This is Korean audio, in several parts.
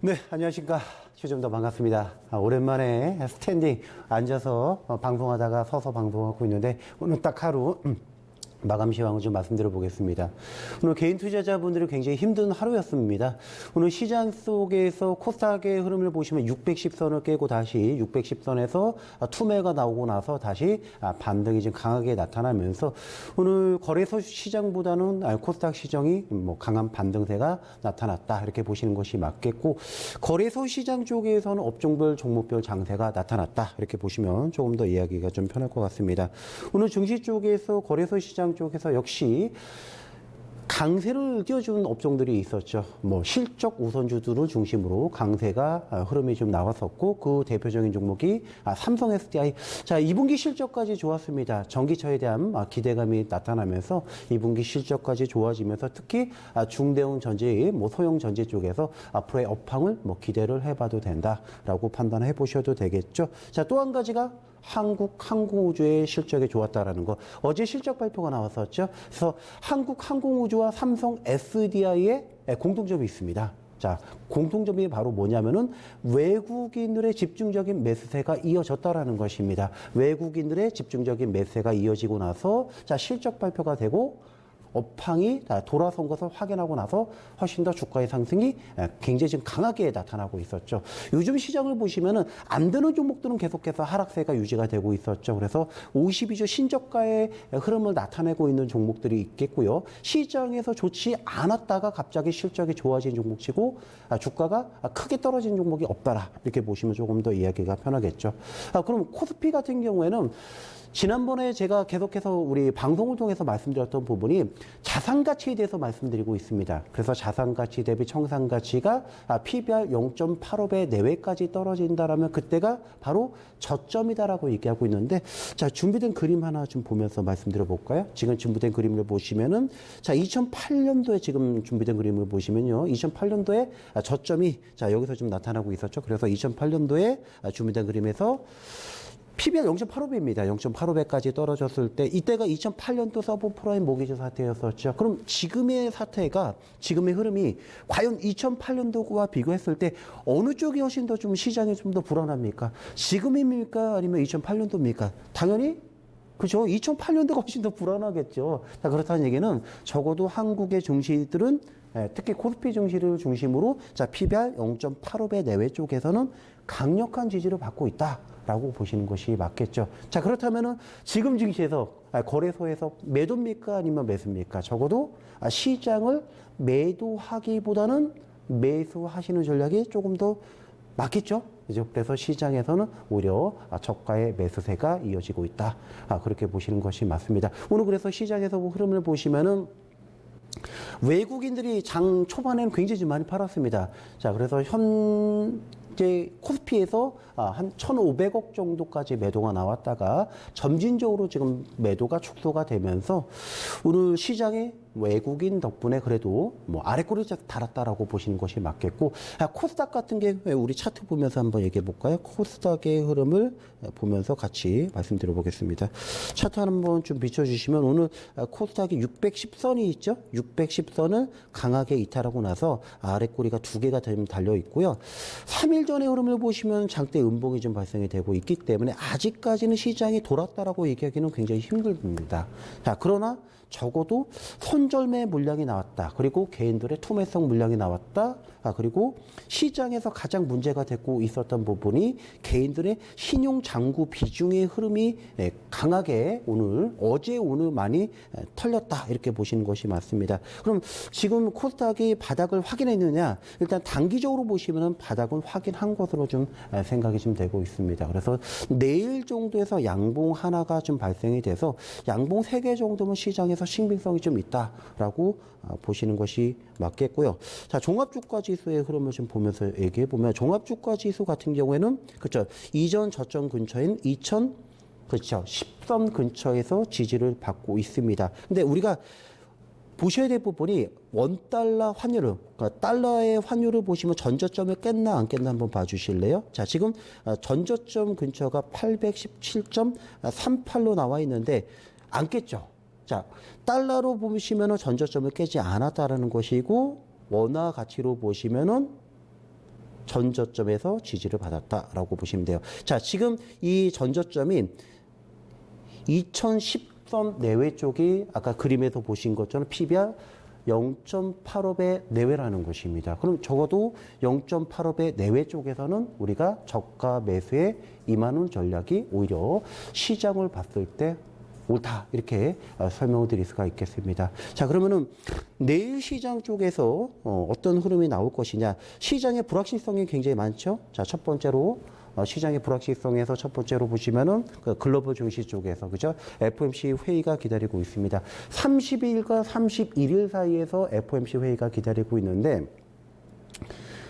네, 안녕하십니까. 휴정도 반갑습니다. 오랜만에 스탠딩 앉아서 방송하다가 서서 방송하고 있는데 오늘 딱 하루 마감 시황을 좀 말씀드려 보겠습니다. 오늘 개인 투자자분들이 굉장히 힘든 하루였습니다. 오늘 시장 속에서 코스닥의 흐름을 보시면 610선을 깨고 다시 610선에서 투매가 나오고 나서 다시 반등이 좀 강하게 나타나면서 오늘 거래소 시장보다는 코스닥 시장이 강한 반등세가 나타났다 이렇게 보시는 것이 맞겠고, 거래소 시장 쪽에서는 업종별 종목별 장세가 나타났다 이렇게 보시면 조금 더 이야기가 좀 편할 것 같습니다. 오늘 증시 쪽에서 거래소 시장 쪽에서 역시 강세를 띄워준 업종들이 있었죠. 실적 우선주들을 중심으로 강세가 흐름이 좀 나왔었고, 그 대표적인 종목이 삼성 SDI. 자, 2분기 실적까지 좋았습니다. 전기차에 대한 기대감이 나타나면서 2분기 실적까지 좋아지면서 특히 중대형 전지, 소형 전지 쪽에서 앞으로의 업황을 기대를 해봐도 된다라고 판단해 보셔도 되겠죠. 자, 또 한 가지가 한국항공우주의 실적이 좋았다라는 거. 어제 실적 발표가 나왔었죠. 그래서 한국항공우주와 삼성 SDI의 공통점이 있습니다. 자, 공통점이 바로 뭐냐면은 외국인들의 집중적인 매수세가 이어졌다라는 것입니다. 외국인들의 집중적인 매수세가 이어지고 나서 자, 실적 발표가 되고 업황이 돌아선 것을 확인하고 나서 훨씬 더 주가의 상승이 굉장히 지금 강하게 나타나고 있었죠. 요즘 시장을 보시면은 안 되는 종목들은 계속해서 하락세가 유지가 되고 있었죠. 그래서 52주 신저가의 흐름을 나타내고 있는 종목들이 있겠고요. 시장에서 좋지 않았다가 갑자기 실적이 좋아진 종목치고 주가가 크게 떨어진 종목이 없더라 이렇게 보시면 조금 더 이야기가 편하겠죠. 그럼 코스피 같은 경우에는 지난번에 제가 계속해서 우리 방송을 통해서 말씀드렸던 부분이 자산가치에 대해서 말씀드리고 있습니다. 그래서 자산가치 대비 청산가치가 PBR 0.85배 내외까지 떨어진다라면 그때가 바로 저점이다라고 얘기하고 있는데, 자, 준비된 그림 하나 좀 보면서 말씀드려 볼까요? 지금 준비된 그림을 보시면은 자, 2008년도에 지금 준비된 그림을 보시면요. 2008년도에 저점이 자, 여기서 좀 나타나고 있었죠. 그래서 2008년도에 준비된 그림에서 PBR 0.85배입니다. 0.85배까지 떨어졌을 때 이때가 2008년도 서브프라임 모기지 사태였었죠. 그럼 지금의 사태가, 지금의 흐름이 과연 2008년도와 비교했을 때 어느 쪽이 훨씬 더 좀 시장이 좀 더 불안합니까? 지금입니까? 아니면 2008년도입니까? 당연히 그죠. 2008년도가 훨씬 더 불안하겠죠. 자, 그렇다는 얘기는 적어도 한국의 증시들은 특히 코스피 증시를 중심으로 자, PBR 0.85배 내외 쪽에서는 강력한 지지를 받고 있다라고 보시는 것이 맞겠죠. 자, 그렇다면은 지금 증시에서 거래소에서 매도입니까? 아니면 매수입니까? 적어도 시장을 매도하기보다는 매수하시는 전략이 조금 더 맞겠죠? 그래서 시장에서는 오히려 저가의 매수세가 이어지고 있다. 그렇게 보시는 것이 맞습니다. 오늘 그래서 시장에서 흐름을 보시면은 외국인들이 장 초반에는 굉장히 많이 팔았습니다. 자, 그래서 현재 코스피에서 한 1,500억 정도까지 매도가 나왔다가 점진적으로 지금 매도가 축소가 되면서 오늘 시장에 외국인 덕분에 그래도 아래꼬리 달았다라고 보시는 것이 맞겠고, 코스닥 같은 게 우리 차트 보면서 한번 얘기해 볼까요? 코스닥의 흐름을 보면서 같이 말씀드려 보겠습니다. 차트 한번 좀 비춰주시면 오늘 코스닥이 610선이 있죠? 610선을 강하게 이탈하고 나서 아래꼬리가 두 개가 달려 있고요. 3일 전의 흐름을 보시면 장대 음봉이 좀 발생이 되고 있기 때문에 아직까지는 시장이 돌았다라고 얘기하기는 굉장히 힘듭니다. 자, 그러나 적어도 손절매 물량이 나왔다. 그리고 개인들의 투매성 물량이 나왔다. 그리고 시장에서 가장 문제가 되고 있었던 부분이 개인들의 신용 잔고 비중의 흐름이 강하게 어제 오늘 많이 털렸다. 이렇게 보시는 것이 맞습니다. 그럼 지금 코스닥이 바닥을 확인했느냐? 일단 단기적으로 보시면은 바닥은 확인한 것으로 좀 생각이 좀 되고 있습니다. 그래서 내일 정도에서 양봉 하나가 좀 발생이 돼서 양봉 3개 정도면 시장에서 신빙성이 좀 있다라고 보시는 것이 맞겠고요. 자, 종합주가지수의 흐름을 좀 보면서 얘기해 보면 종합주가지수 같은 경우에는 그렇죠. 이전 저점 근처인 2000 그렇죠. 10선 근처에서 지지를 받고 있습니다. 근데 우리가 보셔야 될 부분이 원달러 환율을, 그러니까 달러의 환율을 보시면 전저점을 깼나 안 깼나 한번 봐주실래요? 자, 지금 전저점 근처가 817.38로 나와 있는데 안 깼죠. 자, 달러로 보시면은 전저점을 깨지 않았다라는 것이고, 원화 가치로 보시면은 전저점에서 지지를 받았다라고 보시면 돼요. 자, 지금 이 전저점이 2010선 내외 쪽이 아까 그림에서 보신 것처럼 PBR 0.85배 내외라는 것입니다. 그럼 적어도 0.85배 내외 쪽에서는 우리가 저가 매수에 임하는 전략이 오히려 시장을 봤을 때 옳다, 이렇게 설명을 드릴 수가 있겠습니다. 자, 그러면은 내일 시장 쪽에서 어떤 흐름이 나올 것이냐. 시장의 불확실성이 굉장히 많죠. 자, 첫 번째로 시장의 불확실성에서 첫 번째로 보시면은 그 글로벌 증시 쪽에서, 그죠? FOMC 회의가 기다리고 있습니다. 30일과 31일 사이에서 FOMC 회의가 기다리고 있는데,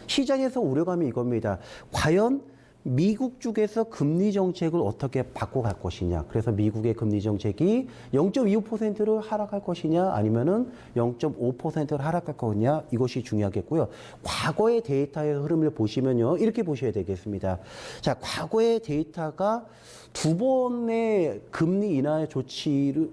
시장에서 우려감이 이겁니다. 과연 미국 쪽에서 금리 정책을 어떻게 바꿔갈 것이냐. 그래서 미국의 금리 정책이 0.25%를 하락할 것이냐, 아니면은 0.5%를 하락할 거냐, 이것이 중요하겠고요. 과거의 데이터의 흐름을 보시면요, 이렇게 보셔야 되겠습니다. 자, 과거의 데이터가 두 번의 금리 인하의 조치를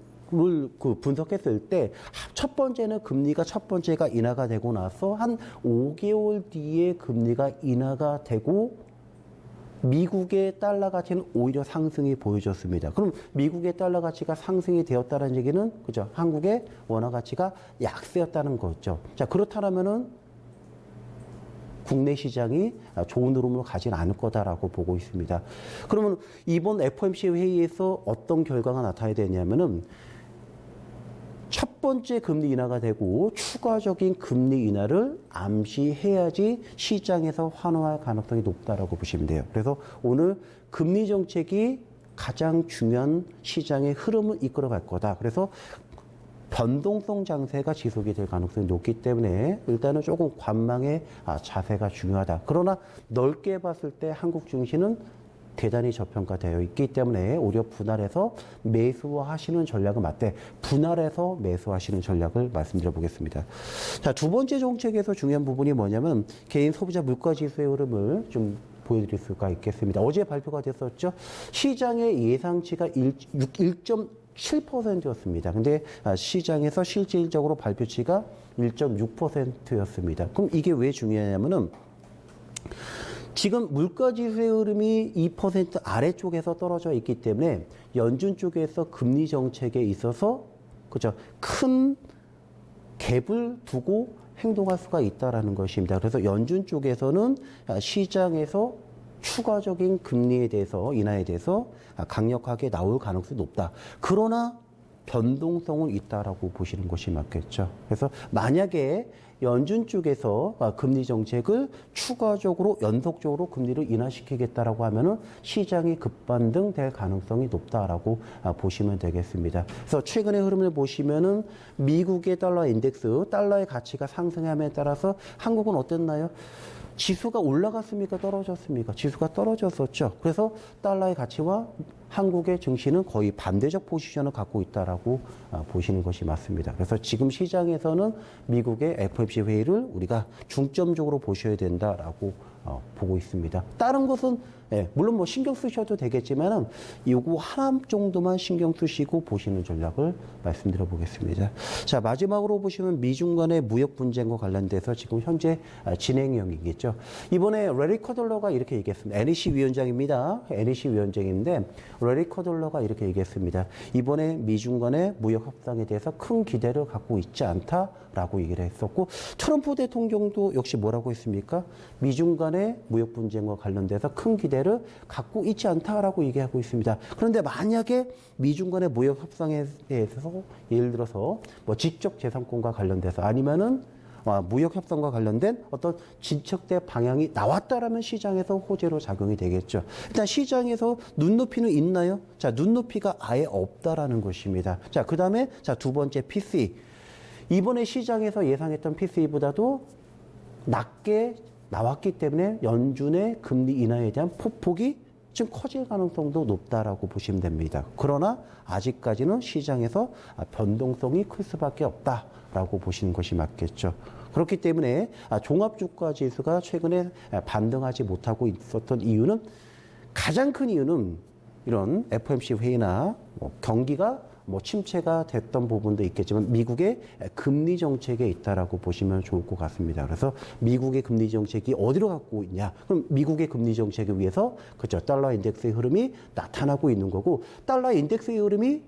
분석했을 때 첫 번째는 금리가 첫 번째가 인하가 되고 나서 한 5개월 뒤에 금리가 인하가 되고 미국의 달러 가치는 오히려 상승이 보여졌습니다. 그럼 미국의 달러 가치가 상승이 되었다는 얘기는, 그죠? 한국의 원화 가치가 약세였다는 거죠. 자, 그렇다면은 국내 시장이 좋은 흐름을 가진 않을 거다라고 보고 있습니다. 그러면 이번 FOMC 회의에서 어떤 결과가 나타나야 되냐면은 첫 번째 금리 인하가 되고 추가적인 금리 인하를 암시해야지 시장에서 환호할 가능성이 높다라고 보시면 돼요. 그래서 오늘 금리 정책이 가장 중요한 시장의 흐름을 이끌어갈 거다. 그래서 변동성 장세가 지속이 될 가능성이 높기 때문에 일단은 조금 관망의 자세가 중요하다. 그러나 넓게 봤을 때 한국 증시는 대단히 저평가되어 있기 때문에 오히려 분할해서 매수하시는 전략을 맞대 분할해서 매수하시는 전략을 말씀드려 보겠습니다. 자, 두 번째 정책에서 중요한 부분이 뭐냐면 개인 소비자 물가지수의 흐름을 좀 보여드릴 수가 있겠습니다. 어제 발표가 됐었죠. 시장의 예상치가 1.7%였습니다. 근데 시장에서 실질적으로 발표치가 1.6%였습니다. 그럼 이게 왜 중요하냐면은 지금 물가지수의 흐름이 2% 아래쪽에서 떨어져 있기 때문에 연준 쪽에서 금리 정책에 있어서, 그죠, 큰 갭을 두고 행동할 수가 있다라는 것입니다. 그래서 연준 쪽에서는 시장에서 추가적인 금리에 대해서, 인하에 대해서 강력하게 나올 가능성이 높다. 그러나 변동성은 있다라고 보시는 것이 맞겠죠. 그래서 만약에 연준 쪽에서 금리 정책을 추가적으로 연속적으로 금리를 인하시키겠다라고 하면은 시장이 급반등될 가능성이 높다라고 보시면 되겠습니다. 그래서 최근의 흐름을 보시면은 미국의 달러 인덱스, 달러의 가치가 상승함에 따라서 한국은 어땠나요? 지수가 올라갔습니까? 떨어졌습니까? 지수가 떨어졌었죠. 그래서 달러의 가치와 한국의 증시는 거의 반대적 포지션을 갖고 있다라고 보시는 것이 맞습니다. 그래서 지금 시장에서는 미국의 FOMC 회의를 우리가 중점적으로 보셔야 된다라고 보고 있습니다. 다른 것은 물론 뭐 신경 쓰셔도 되겠지만은 요거 하나 정도만 신경 쓰시고 보시는 전략을 말씀드려 보겠습니다. 자, 마지막으로 보시면 미중 간의 무역 분쟁과 관련돼서 지금 현재 진행형이겠죠. 이번에 레리 커들러가 이렇게 얘기했습니다. NEC 위원장입니다. NEC 위원장인데 레리 커들러가 이렇게 얘기했습니다. 이번에 미중 간의 무역 협상에 대해서 큰 기대를 갖고 있지 않다라고 얘기를 했었고, 트럼프 대통령도 역시 뭐라고 했습니까? 미중 간의 무역 분쟁과 관련돼서 큰 기대를 갖고 있지 않다라고 얘기하고 있습니다. 그런데 만약에 미중 간의 무역 협상에 대해서 예를 들어서 뭐 지적 재산권과 관련돼서 아니면은 무역 협상과 관련된 어떤 진척된 방향이 나왔다라면 시장에서 호재로 작용이 되겠죠. 일단 시장에서 눈높이는 있나요? 자, 눈높이가 아예 없다라는 것입니다. 자, 그다음에 두 번째 PCE. 이번에 시장에서 예상했던 PCE보다도 낮게 나왔기 때문에 연준의 금리 인하에 대한 폭폭이 좀 커질 가능성도 높다라고 보시면 됩니다. 그러나 아직까지는 시장에서 변동성이 클 수밖에 없다라고 보시는 것이 맞겠죠. 그렇기 때문에 종합주가 지수가 최근에 반등하지 못하고 있었던 이유는, 가장 큰 이유는 이런 FOMC 회의나 경기가 뭐 침체가 됐던 부분도 있겠지만 미국의 금리 정책에 있다라고 보시면 좋을 것 같습니다. 그래서 미국의 금리 정책이 어디로 갖고 있냐? 그럼 미국의 금리 정책에 의해서 그죠? 달러 인덱스의 흐름이 나타나고 있는 거고 달러 인덱스의 흐름이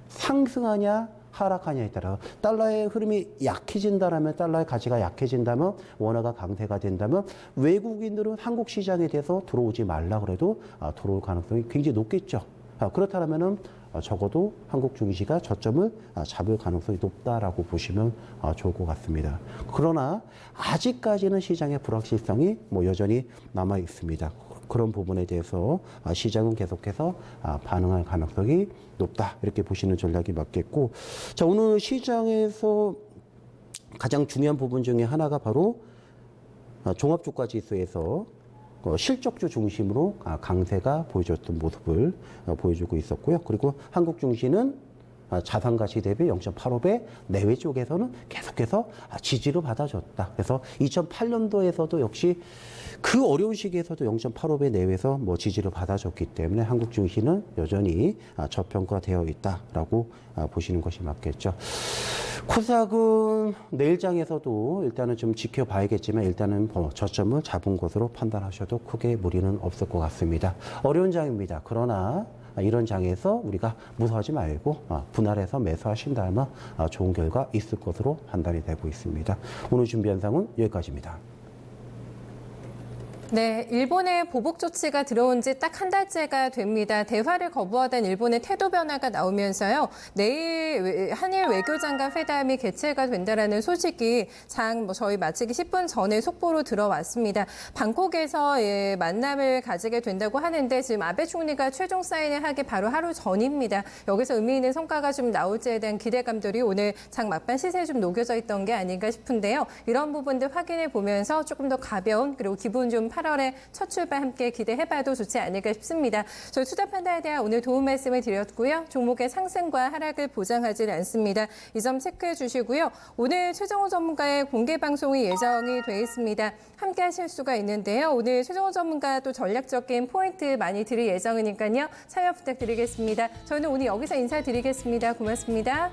상승하냐? 하락하냐에 따라 달러의 흐름이 약해진다라면 달러의 가치가 약해진다면 원화가 강세가 된다면 외국인들은 한국 시장에 대해서 들어오지 말라 그래도 들어올 가능성이 굉장히 높겠죠. 그렇다면은 적어도 한국 증시가 저점을 잡을 가능성이 높다라고 보시면 좋을 것 같습니다. 그러나 아직까지는 시장의 불확실성이 뭐 여전히 남아 있습니다. 그런 부분에 대해서 시장은 계속해서 반응할 가능성이 높다 이렇게 보시는 전략이 맞겠고, 자 오늘 시장에서 가장 중요한 부분 중에 하나가 바로 종합주가지수에서 실적주 중심으로 강세가 보여줬던 모습을 보여주고 있었고요. 그리고 한국 증시는 자산가치 대비 0.85배, 내외 쪽에서는 계속해서 지지를 받아줬다. 그래서 2008년도에서도 역시 그 어려운 시기에서도 0.85배 내외에서 뭐 지지를 받아줬기 때문에 한국 증시는 여전히 저평가되어 있다라고 보시는 것이 맞겠죠. 코스닥은 내일장에서도 일단은 좀 지켜봐야겠지만 일단은 저점을 잡은 것으로 판단하셔도 크게 무리는 없을 것 같습니다. 어려운 장입니다. 그러나 이런 장에서 우리가 무서워하지 말고 분할해서 매수하신다면 좋은 결과 있을 것으로 판단이 되고 있습니다. 오늘 준비한 상은 여기까지입니다. 네, 일본의 보복 조치가 들어온 지 딱 한 달째가 됩니다. 대화를 거부하던 일본의 태도 변화가 나오면서요. 내일 한일 외교장관 회담이 개최가 된다라는 소식이 저희 마치기 10분 전에 속보로 들어왔습니다. 방콕에서 만남을 가지게 된다고 하는데 지금 아베 총리가 최종 사인을 하기 바로 하루 전입니다. 여기서 의미 있는 성과가 좀 나올지에 대한 기대감들이 오늘 장 막판 시세에 좀 녹여져 있던 게 아닌가 싶은데요. 이런 부분들 확인해 보면서 조금 더 가벼운 그리고 기분 좀 8월의 첫 출발 함께 기대해봐도 좋지 않을까 싶습니다. 저희 투자 판단에 대한 오늘 도움 말씀을 드렸고요. 종목의 상승과 하락을 보장하지 않습니다. 이 점 체크해 주시고요. 오늘 최정호 전문가의 공개 방송이 예정이 돼 있습니다. 함께 하실 수가 있는데요. 오늘 최정호 전문가 또 전략적인 포인트 많이 드릴 예정이니까요. 참여 부탁드리겠습니다. 저는 오늘 여기서 인사드리겠습니다. 고맙습니다.